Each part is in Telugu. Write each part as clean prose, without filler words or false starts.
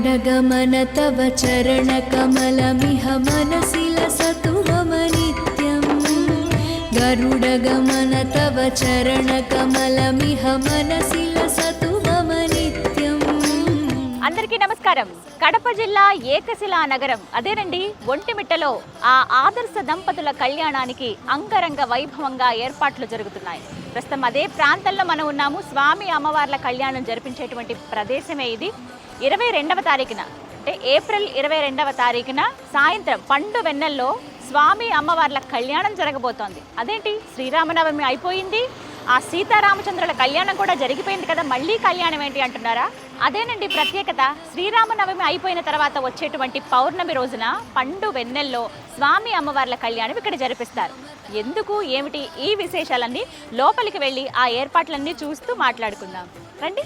गरुडगमन तव चरणकमलमिह मनसि लसतु मम नित्यम् गरुडगमन तव चरणकमलमिह मनसि लसतु मम नित्यम्। అందరికీ నమస్కారం। కడప జిల్లా ఏకశిలా నగరం అదేనండి ఒంటిమిట్టలో ఆ ఆదర్శ దంపతుల కళ్యాణానికి అంగరంగ వైభవంగా ఏర్పాట్లు జరుగుతున్నాయి। ప్రస్తుతం అదే ప్రాంతంలో మనం ఉన్నాము। స్వామి అమ్మవార్ల కళ్యాణం జరిపించేటువంటి ప్రదేశమే ఇది। 22వ తారీఖున అంటే ఏప్రిల్ 22వ తారీఖున సాయంత్రం పండు వెన్నెల్లో స్వామి అమ్మవార్ల కళ్యాణం జరగబోతోంది। అదేంటి శ్రీరామనవమి అయిపోయింది, ఆ సీతారామచంద్రుల కళ్యాణం కూడా జరిగిపోయింది కదా, మళ్ళీ కళ్యాణం ఏంటి అంటున్నారా? అదేనండి ప్రత్యేకత। శ్రీరామనవమి అయిపోయిన తర్వాత వచ్చేటువంటి పౌర్ణమి రోజున పండు వెన్నెల్లో స్వామి అమ్మవార్ల కళ్యాణం ఇక్కడ జరిపిస్తారు। ఎందుకు ఏమిటి ఈ విశేషాలన్నీ లోపలికి వెళ్ళి ఆ ఏర్పాట్లన్నీ చూస్తూ మాట్లాడుకుందాం రండి।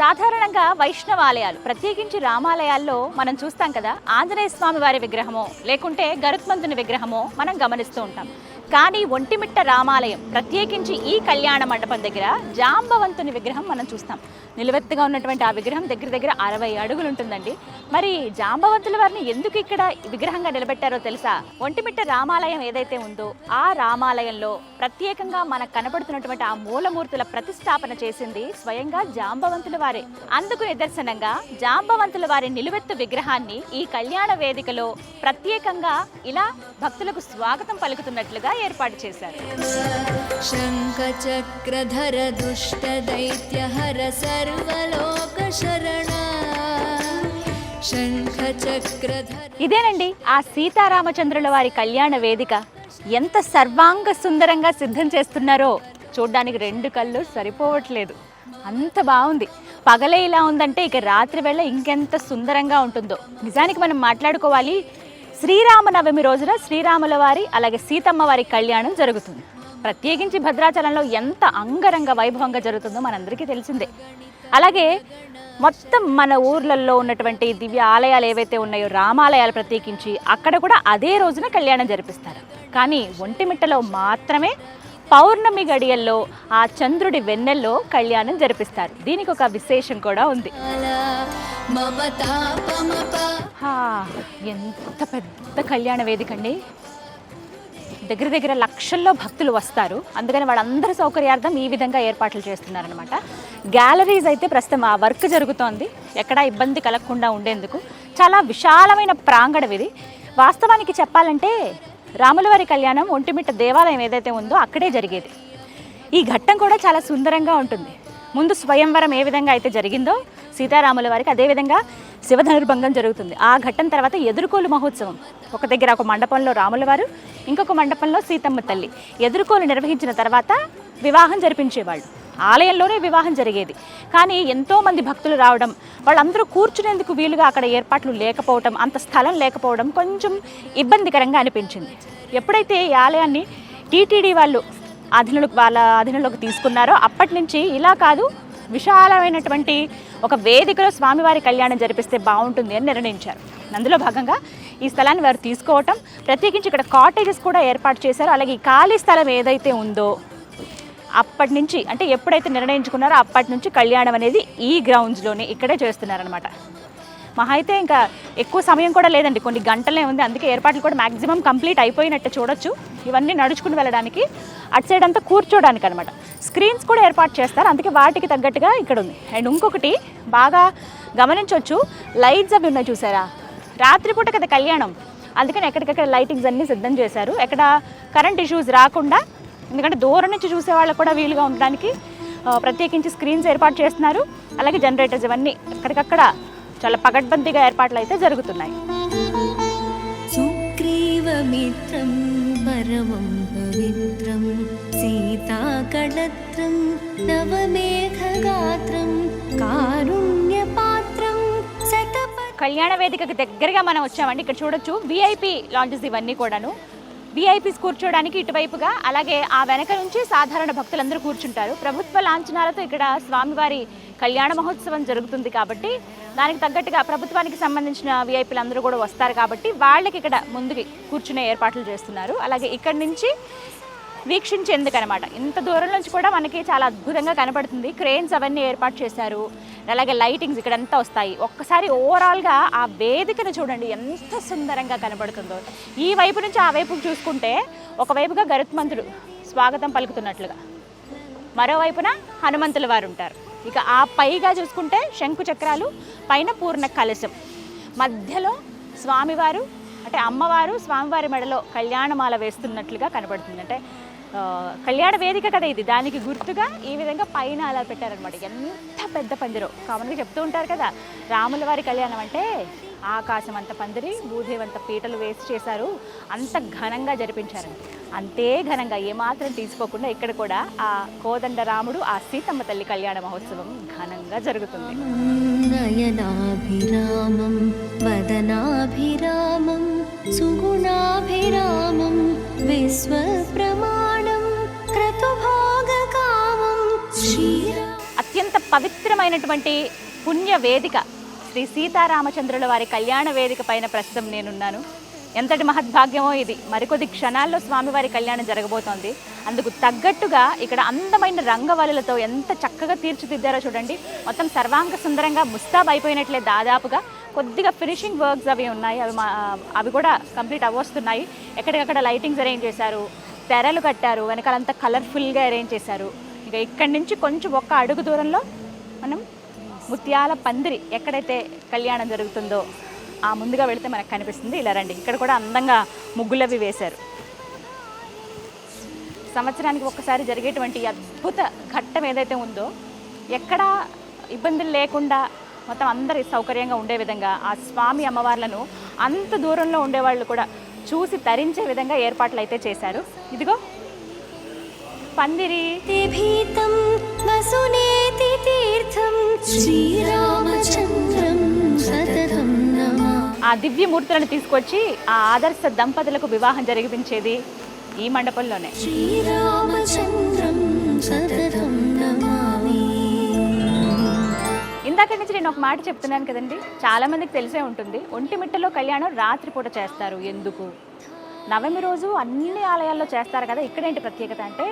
సాధారణంగా వైష్ణవాలయాలు ప్రత్యేకించి రామాలయాల్లో మనం చూస్తాం కదా, ఆంజనేయ స్వామి వారి విగ్రహమో లేకుంటే గరుత్మంతుని విగ్రహమో మనం గమనిస్తూ ఉంటాం। కానీ ఒంటిమిట్ట రామాలయం ప్రత్యేకించి ఈ కళ్యాణ మండపం దగ్గర జాంబవంతుని విగ్రహం మనం చూస్తాం। నిలువెత్తుగా ఉన్నటువంటి ఆ విగ్రహం దగ్గర 60 అడుగులు ఉంటుందండి। మరి జాంబవంతుల వారిని ఎందుకు ఇక్కడ విగ్రహంగా నిలబెట్టారో తెలుసా? ఒంటిమిట్ట రామాలయం ఏదైతే ఉందో ఆ రామాలయంలో ప్రత్యేకంగా మనకు కనబడుతున్నటువంటి ఆ మూలమూర్తుల ప్రతిష్టాపన చేసింది స్వయంగా జాంబవంతుల వారే। అందుకు నిదర్శనంగా జాంబవంతుల వారి నిలువెత్తు విగ్రహాన్ని ఈ కళ్యాణ వేదికలో ప్రత్యేకంగా ఇలా భక్తులకు స్వాగతం పలుకుతున్నట్లుగా ఏర్పాటు చేశారు। శంఖచక్రధర దుష్ట దైత్యహర సర్వలోక శరణ శంఖచక్రధర ఇదేనండి ఆ సీతారామచంద్రుల వారి కళ్యాణ వేదిక। ఎంత సర్వాంగ సుందరంగా సిద్ధం చేస్తున్నారో చూడ్డానికి 2 కళ్ళు సరిపోవట్లేదు, అంత బాగుంది। పగలే ఇలా ఉందంటే ఇక రాత్రి వేళ ఇంకెంత సుందరంగా ఉంటుందో। నిజానికి మనం మాట్లాడుకోవాలి, శ్రీరామనవమి రోజున శ్రీరాముల వారి అలాగే సీతమ్మ వారి కళ్యాణం జరుగుతుంది। ప్రత్యేకించి భద్రాచలంలో ఎంత అంగరంగ వైభవంగా జరుగుతుందో మనందరికీ తెలిసిందే। అలాగే మొత్తం మన ఊర్లలో ఉన్నటువంటి దివ్య ఆలయాలు ఏవైతే ఉన్నాయో రామాలయాలు ప్రత్యేకించి అక్కడ కూడా అదే రోజున కళ్యాణం జరిపిస్తారు। కానీ ఒంటిమిట్టలో మాత్రమే పౌర్ణమి గడియల్లో ఆ చంద్రుడి వెన్నెల్లో కళ్యాణం జరిపిస్తారు। దీనికి ఒక విశేషం కూడా ఉంది। ఎంత పెద్ద కళ్యాణ వేదిక అండి, దగ్గర లక్షల్లో భక్తులు వస్తారు। అందుకని వాళ్ళందరి సౌకర్యార్థం ఈ విధంగా ఏర్పాట్లు చేస్తున్నారనమాట। గ్యాలరీస్ అయితే ప్రస్తుతం ఆ వర్క్ జరుగుతోంది, ఎక్కడా ఇబ్బంది కలగకుండా ఉండేందుకు చాలా విశాలమైన ప్రాంగణం ఇది। వాస్తవానికి చెప్పాలంటే రాములవారి కళ్యాణం ఒంటిమిట్ట దేవాలయం ఏదైతే ఉందో అక్కడే జరిగేది। ఈ ఘట్టం కూడా చాలా సుందరంగా ఉంటుంది। ముందు స్వయంవరం ఏ విధంగా అయితే జరిగిందో సీతారాముల వారికి అదేవిధంగా శివధనుర్భంగం జరుగుతుంది। ఆ ఘట్టం తర్వాత ఎదుర్కోలు మహోత్సవం, ఒక దగ్గర ఒక మండపంలో రాముల వారు, ఇంకొక మండపంలో సీతమ్మ తల్లి ఎదుర్కోలు నిర్వహించిన తర్వాత వివాహం జరిపించేవాళ్ళు। ఆలయంలోనే వివాహం జరిగేది, కానీ ఎంతోమంది భక్తులు రావడం, వాళ్ళందరూ కూర్చునేందుకు వీలుగా అక్కడ ఏర్పాట్లు లేకపోవడం, అంత స్థలం లేకపోవడం కొంచెం ఇబ్బందికరంగా అనిపించింది। ఎప్పుడైతే ఈ ఆలయాన్ని టీటీడీ వాళ్ళు వాళ్ళ అధీనంలోకి తీసుకున్నారో అప్పటి నుంచి ఇలా కాదు, విశాలమైనటువంటి ఒక వేదికలో స్వామివారి కళ్యాణం జరిపిస్తే బాగుంటుంది అని నిర్ణయించారు। అందులో భాగంగా ఈ స్థలాన్ని వారు తీసుకోవటం, ప్రత్యేకించి ఇక్కడ కాటేజెస్ కూడా ఏర్పాటు చేశారు। అలాగే ఈ ఖాళీ స్థలం ఏదైతే ఉందో అప్పటి నుంచి, అంటే ఎప్పుడైతే నిర్ణయించుకున్నారో అప్పటి నుంచి కళ్యాణం అనేది ఈ గ్రౌండ్స్లోనే ఇక్కడే చేస్తున్నారనమాట। మహా అయితే ఇంకా ఎక్కువ సమయం కూడా లేదండి, కొన్ని గంటలే ఉంది। అందుకే ఏర్పాట్లు కూడా మ్యాక్సిమం కంప్లీట్ అయిపోయినట్టు చూడొచ్చు। ఇవన్నీ నడుచుకుని వెళ్ళడానికి, అటు సైడ్ అంతా కూర్చోడానికి అనమాట। స్క్రీన్స్ కూడా ఏర్పాటు చేస్తారు, అందుకే వాటికి తగ్గట్టుగా ఇక్కడ ఉంది। అండ్ ఇంకొకటి బాగా గమనించవచ్చు, లైట్స్ అవి ఉన్నాయి చూసారా, రాత్రిపూట కదా కళ్యాణం, అందుకని ఎక్కడికక్కడ లైటింగ్స్ అన్నీ సిద్ధం చేశారు, ఎక్కడ కరెంట్ ఇష్యూస్ రాకుండా। ఎందుకంటే దూరం నుంచి చూసే వాళ్ళకు కూడా వీలుగా ఉండడానికి ప్రత్యేకించి స్క్రీన్స్ ఏర్పాటు చేస్తున్నారు। అలాగే జనరేటర్స్ ఇవన్నీ ఎక్కడికక్కడ చాలా పగడ్బందీగా ఏర్పాట్లు అయితే జరుగుతున్నాయి। సుగ్రీవమిత్రం పరమం పవిత్రం సీతాకళత్రం నవమేఘగాత్రం కారుణ్యపాత్రం కళ్యాణ వేదికకి దగ్గరగా మనం వచ్చామండి। ఇక్కడ చూడొచ్చు విఐపి లాంజెస్ ఇవన్నీ కూడాను, విఐపీస్ కూర్చోడానికి ఇటువైపుగా, అలాగే ఆ వెనక నుంచి సాధారణ భక్తులందరూ కూర్చుంటారు। ప్రభుత్వ లాంఛనాలతో ఇక్కడ స్వామివారి కళ్యాణ మహోత్సవం జరుగుతుంది కాబట్టి దానికి తగ్గట్టుగా ప్రభుత్వానికి సంబంధించిన విఐపీలు అందరూ కూడా వస్తారు కాబట్టి వాళ్ళకి ఇక్కడ ముందుకి కూర్చునే ఏర్పాట్లు చేస్తున్నారు। అలాగే ఇక్కడ నుంచి వీక్షించేందుకు అనమాట, ఇంత దూరం నుంచి కూడా మనకి చాలా అద్భుతంగా కనపడుతుంది। క్రేన్స్ అవన్నీ ఏర్పాటు చేశారు, అలాగే లైటింగ్స్ ఇక్కడంతా వస్తాయి. ఒక్కసారి ఓవరాల్గా ఆ వేదికను చూడండి ఎంత సుందరంగా కనబడుతుందో. ఈ వైపు నుంచి ఆ వైపుకు చూసుకుంటే ఒకవైపుగా గరుత్మంతుడు స్వాగతం పలుకుతున్నట్లుగా, మరోవైపున హనుమంతుల వారు ఉంటారు. ఇక ఆ పైగా చూసుకుంటే శంకు చక్రాలు, పైన పూర్ణ కలశం, మధ్యలో స్వామివారు అంటే అమ్మవారు స్వామివారి మెడలో కళ్యాణమాల వేస్తున్నట్లుగా కనబడుతుంది. అంటే కళ్యాణ వేదిక కదా ఇది, దానికి గుర్తుగా ఈ విధంగా పైన అలా పెట్టారనమాట. ఎంత పెద్ద పందిరో. కామన్గా చెప్తూ ఉంటారు కదా, రాముల వారి కళ్యాణం అంటే ఆకాశం అంత పందిరి, భూదేవంత పీటలు వేసి చేశారు, అంత ఘనంగా జరిపించారని. అంతే ఘనంగా ఏమాత్రం తీసుకోకుండా ఇక్కడ కూడా ఆ కోదండ రాముడు, ఆ సీతమ్మ తల్లి కళ్యాణ మహోత్సవం ఘనంగా జరుగుతుంది. నయనాభిరామం వదనాభిరామం సుగుణాభిరామం విశ్వప్రమాణం క్రతుభోగకామం శ్రీరామ. అత్యంత పవిత్రమైనటువంటి పుణ్య వేదిక శ్రీ సీతారామచంద్రుల వారి కళ్యాణ వేదిక పైన ప్రస్తుతం నేనున్నాను. ఎంతటి మహద్భాగ్యమో ఇది. మరికొద్ది క్షణాల్లో స్వామివారి కళ్యాణం జరగబోతోంది. అందుకు తగ్గట్టుగా ఇక్కడ అందమైన రంగవల్లులతో ఎంత చక్కగా తీర్చిదిద్దారో చూడండి. మొత్తం సర్వాంగ సుందరంగా ముస్తాబ్ అయిపోయినట్లే. దాదాపుగా కొద్దిగా ఫినిషింగ్ వర్క్స్ అవి ఉన్నాయి, అవి కూడా కంప్లీట్ అవ్వొస్తున్నాయి. ఎక్కడికక్కడ లైటింగ్స్ అరేంజ్ చేశారు, తెరలు కట్టారు, వెనకాలంతా కలర్ఫుల్గా అరేంజ్ చేశారు. ఇక ఇక్కడి నుంచి కొంచెం ఒక్క అడుగు దూరంలో మనం ముత్యాల పందిరి ఎక్కడైతే కళ్యాణం జరుగుతుందో ఆ ముందుగా వెళితే మనకు కనిపిస్తుంది. ఇలా రండి. ఇక్కడ కూడా అందంగా ముగ్గులవి వేశారు. సంవత్సరానికి ఒక్కసారి జరిగేటువంటి అద్భుత ఘట్టం ఏదైతే ఉందో, ఎక్కడా ఇబ్బందులు లేకుండా మొత్తం అందరి సౌకర్యంగా ఉండే విధంగా ఆ స్వామి అమ్మవార్లను అంత దూరంలో ఉండేవాళ్ళు కూడా చూసి తరించే విధంగా ఏర్పాట్లు అయితే చేశారు. ఇదిగో పందిరి. భీతం వసునేతి తీర్థం శ్రీరామచంద్రం సతతం నమా. ఆ దివ్యమూర్తులను తీసుకొచ్చి ఆ ఆదర్శ దంపతులకు వివాహం జరిపించేది ఈ మండపంలోనే. శ్రీరామచంద్రం సతతం నమామి. ఇందాక నుంచి నేను ఒక మాట చెప్తున్నాను కదండి, చాలామందికి తెలిసే ఉంటుంది. ఒంటిమిట్టలో కళ్యాణం రాత్రిపూట చేస్తారు. ఎందుకు? నవమి రోజు అన్ని ఆలయాల్లో చేస్తారు కదా, ఇక్కడేంటి ప్రత్యేకత అంటే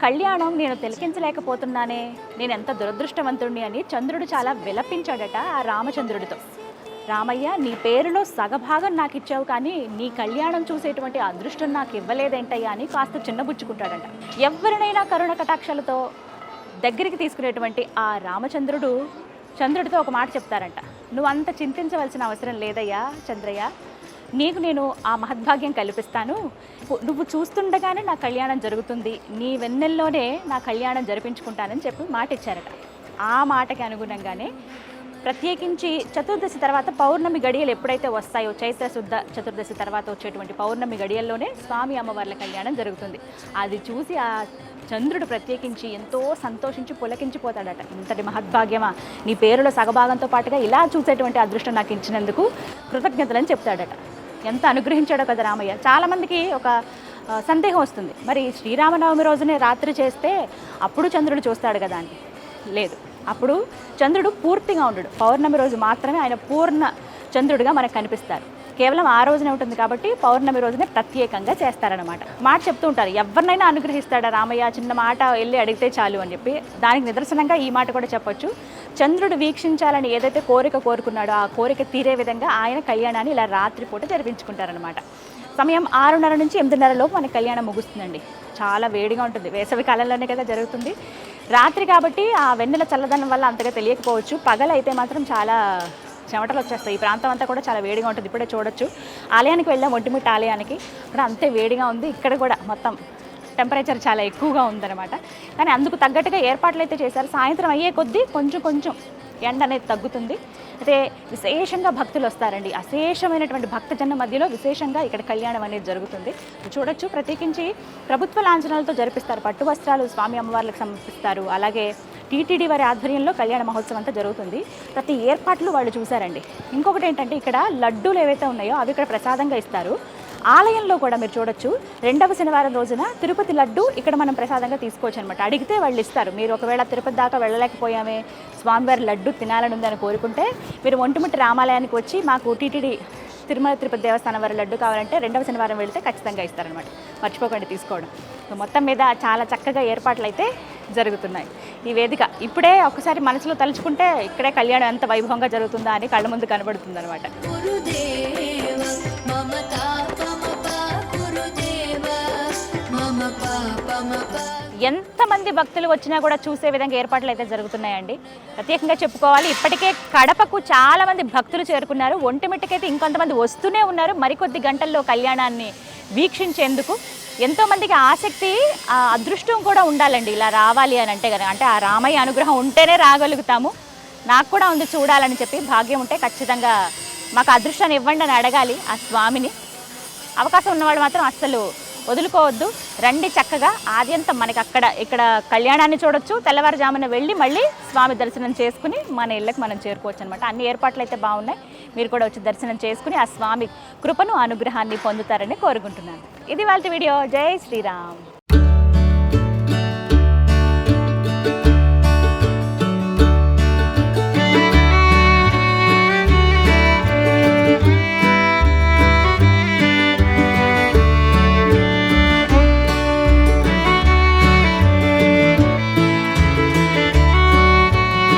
కళ్యాణం నేను తిలకించలేకపోతున్నానే, నేను ఎంత దురదృష్టవంతుడిని అని చంద్రుడు చాలా విలపించాడట ఆ రామచంద్రుడితో. రామయ్య, నీ పేరులో సగభాగం నాకు ఇచ్చావు, కానీ నీ కళ్యాణం చూసేటువంటి అదృష్టం నాకు ఇవ్వలేదేంటయ్యా అని కాస్త చిన్నబుచ్చుకుంటాడంట. ఎవరినైనా కరుణ కటాక్షలతో దగ్గరికి తీసుకునేటువంటి ఆ రామచంద్రుడు చంద్రుడితో ఒక మాట చెప్తారంట, నువ్వు అంత చింతించవలసిన అవసరం లేదయ్యా చంద్రయ్య, నీకు నేను ఆ మహద్భాగ్యం కల్పిస్తాను, నువ్వు చూస్తుండగానే నా కళ్యాణం జరుగుతుంది, నీ వెన్నెల్లోనే నా కళ్యాణం జరిపించుకుంటానని చెప్పి మాట ఇచ్చారట. ఆ మాటకి అనుగుణంగానే ప్రత్యేకించి చతుర్దశి తర్వాత పౌర్ణమి గడియలు ఎప్పుడైతే వస్తాయో, చైత్ర శుద్ధ చతుర్దశి తర్వాత వచ్చేటువంటి పౌర్ణమి గడియల్లోనే స్వామి అమ్మవార్ల కళ్యాణం జరుగుతుంది. అది చూసి ఆ చంద్రుడు ప్రత్యేకించి ఎంతో సంతోషించి పులకించిపోతాడట. ఇంతటి మహద్భాగ్యమా, నీ పేరులో సగభాగంతో పాటుగా ఇలా చూసేటువంటి అదృష్టం నాకు ఇచ్చినందుకు కృతజ్ఞతలని చెప్తాడట. ఎంత అనుగ్రహించాడో కదా రామయ్య. చాలామందికి ఒక సందేహం వస్తుంది, మరి శ్రీరామనవమి రోజునే రాత్రి చేస్తే అప్పుడు చంద్రుడు చూస్తాడు కదా అని. లేదు, అప్పుడు చంద్రుడు పూర్తిగా ఉండడు. పౌర్ణమి రోజు మాత్రమే ఆయన పూర్ణ చంద్రుడిగా మనకు కనిపిస్తారు. కేవలం ఆ రోజునే ఉంటుంది కాబట్టి పౌర్ణమి రోజునే ప్రత్యేకంగా చేస్తారనమాట. మాట చెప్తూ ఉంటారు, ఎవరినైనా అనుగ్రహిస్తాడా రామయ్య, చిన్న మాట వెళ్ళి అడిగితే చాలు అని చెప్పి. దానికి నిదర్శనంగా ఈ మాట కూడా చెప్పొచ్చు. చంద్రుడు వీక్షించాలని ఏదైతే కోరిక కోరుకున్నాడో ఆ కోరిక తీరే విధంగా ఆయన కళ్యాణాన్ని ఇలా రాత్రిపూట జరిపించుకుంటారనమాట. సమయం 6:30 నుంచి 8:30 లోపు మనకి కళ్యాణం ముగుస్తుందండి. చాలా వేడిగా ఉంటుంది, వేసవి కాలంలోనే కదా జరుగుతుంది. రాత్రి కాబట్టి ఆ వెన్నెల చల్లదనం వల్ల అంతగా తెలియకపోవచ్చు. పగలైతే మాత్రం చాలా చెమటలు వచ్చేస్తాయి. ఈ ప్రాంతం అంతా కూడా చాలా వేడిగా ఉంటుంది. ఇప్పుడే చూడొచ్చు, ఆలయానికి వెళ్ళాం, ఒంటిమిట్ట ఆలయానికి. అక్కడ అంతే వేడిగా ఉంది. ఇక్కడ కూడా మొత్తం టెంపరేచర్ చాలా ఎక్కువగా ఉందన్నమాట. కానీ అందుకు తగ్గట్టుగా ఏర్పాట్లు అయితే చేశారు. సాయంత్రం అయ్యే కొద్దీ కొంచెం కొంచెం ఎండ అనేది తగ్గుతుంది. అయితే విశేషంగా భక్తులు వస్తారండి. అశేషమైనటువంటి భక్తజన మధ్యలో విశేషంగా ఇక్కడ కళ్యాణం అనేది జరుగుతుంది. చూడొచ్చు, ప్రత్యేకించి ప్రభుత్వ లాంఛనాలతో జరిపిస్తారు. పట్టు వస్త్రాలు స్వామి అమ్మవార్లకు సమర్పిస్తారు. అలాగే టీటీడీ వారి ఆధ్వర్యంలో కళ్యాణ మహోత్సవం అంతా జరుగుతుంది. ప్రతి ఏర్పాట్లు వాళ్ళు చూశారండి. ఇంకొకటి ఏంటంటే ఇక్కడ లడ్డూలు ఏవైతే ఉన్నాయో అవి ఇక్కడ ప్రసాదంగా ఇస్తారు. ఆలయంలో కూడా మీరు చూడొచ్చు, 2వ శనివారం రోజున తిరుపతి లడ్డు ఇక్కడ మనం ప్రసాదంగా తీసుకోవచ్చు అనమాట. అడిగితే వాళ్ళు ఇస్తారు. మీరు ఒకవేళ తిరుపతి దాకా వెళ్ళలేకపోయామే, స్వామివారి లడ్డు తినాలని ఉందని కోరుకుంటే మీరు ఒంటిమిట్ట రామాలయానికి వచ్చి మాకు టీటీడీ తిరుమల తిరుపతి దేవస్థానం వారి లడ్డు కావాలంటే 2వ శనివారం వెళితే ఖచ్చితంగా ఇస్తారనమాట. మర్చిపోకండి తీసుకోవడం. మొత్తం మీద చాలా చక్కగా ఏర్పాట్లు అయితే జరుగుతున్నాయి. ఈ వేదిక ఇప్పుడే ఒకసారి మనసులో తలుచుకుంటే ఇక్కడే కళ్యాణం ఎంత వైభవంగా జరుగుతుందా అని కళ్ళ ముందు కనబడుతుంది అనమాట. ఎంతమంది భక్తులు వచ్చినా కూడా చూసే విధంగా ఏర్పాట్లు అయితే జరుగుతున్నాయండి. ప్రత్యేకంగా చెప్పుకోవాలి, ఇప్పటికే కడపకు చాలా మంది భక్తులు చేరుకున్నారు. ఒంటిమిట్టకైతే ఇంకొంతమంది వస్తూనే ఉన్నారు మరికొద్ది గంటల్లో కళ్యాణాన్ని వీక్షించేందుకు. ఎంతోమందికి ఆసక్తి, అదృష్టం కూడా ఉండాలండి ఇలా రావాలి అని అంటే కనుక. అంటే ఆ రామయ్య అనుగ్రహం ఉంటేనే రాగలుగుతాము. నాకు కూడా ఉంది చూడాలని చెప్పి, భాగ్యం ఉంటే ఖచ్చితంగా మాకు అదృష్టాన్ని ఇవ్వండి అని అడగాలి ఆ స్వామిని. అవకాశం ఉన్నవాళ్ళు మాత్రం అస్సలు వదులుకోవద్దు, రండి. చక్కగా ఆద్యంతం మనకి ఇక్కడ కళ్యాణాన్ని చూడొచ్చు, తెల్లవారుజామున వెళ్ళి మళ్ళీ స్వామి దర్శనం చేసుకుని మన ఇళ్ళకి మనం చేరుకోవచ్చు అనమాట. అన్ని ఏర్పాట్లు అయితే బాగున్నాయి. మీరు కూడా వచ్చి దర్శనం చేసుకుని ఆ స్వామి కృపను అనుగ్రహాన్ని పొందుతారని కోరుకుంటున్నాను. ఇది వాళ్ళ వీడియో. జై శ్రీరామ్.